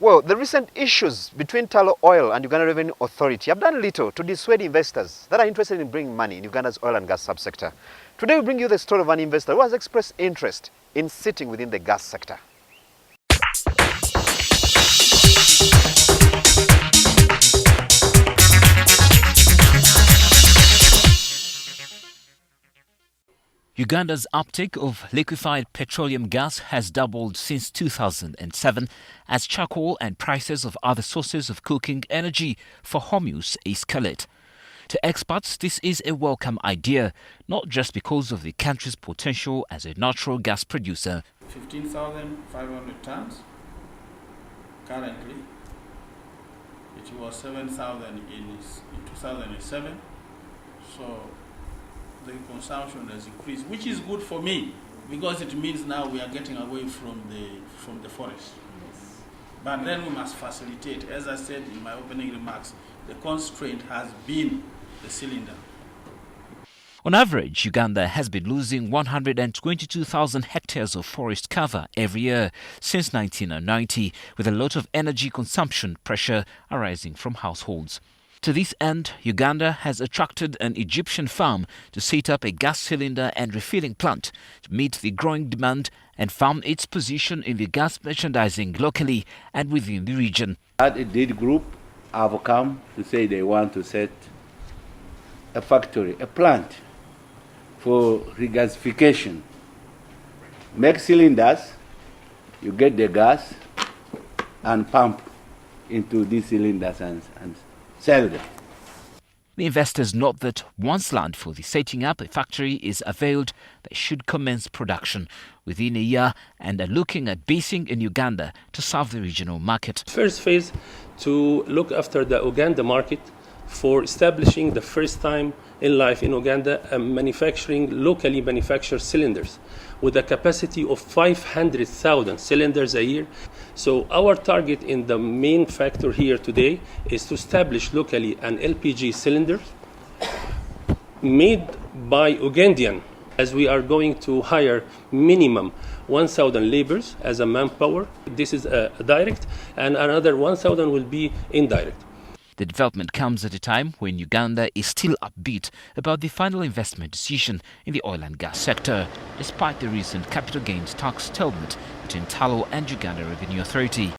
Well, the recent issues between Tullow Oil and Uganda Revenue Authority have done little to dissuade investors that are interested in bringing money in Uganda's oil and gas subsector. Today we bring you the story of an investor who has expressed interest in sitting within the gas sector. Uganda's uptake of liquefied petroleum gas has doubled since 2007 as charcoal and prices of other sources of cooking energy for home use escalate. To experts, this is a welcome idea, not just because of the country's potential as a natural gas producer. 15,500 tons currently. It was 7,000 in 2007. So the consumption has increased, which is good for me because it means now we are getting away from the forest. Yes. But then we must facilitate. As I said in my opening remarks, the constraint has been the cylinder. On average, Uganda has been losing 122,000 hectares of forest cover every year since 1990, with a lot of energy consumption pressure arising from households. To this end, Uganda has attracted an Egyptian firm to set up a gas cylinder and refilling plant to meet the growing demand and firm its position in the gas merchandising locally and within the region. The Deed Group have come to say they want to set a factory, a plant for regasification. Make cylinders, you get the gas and pump into these cylinders and sell them. The investors note that once land for the setting up a factory is availed, they should commence production within a year and are looking at basing in Uganda to serve the regional market. First phase, to look after the Uganda market for establishing the first time in life in Uganda manufacturing locally manufactured cylinders with a capacity of 500,000 cylinders a year. So our target in the main factor here today is to establish locally an LPG cylinder made by Ugandan, as we are going to hire minimum 1,000 laborers as a manpower. This is a direct, and another 1,000 will be indirect. The development comes at a time when Uganda is still upbeat about the final investment decision in the oil and gas sector, despite the recent capital gains tax settlement between Tullow and Uganda Revenue Authority.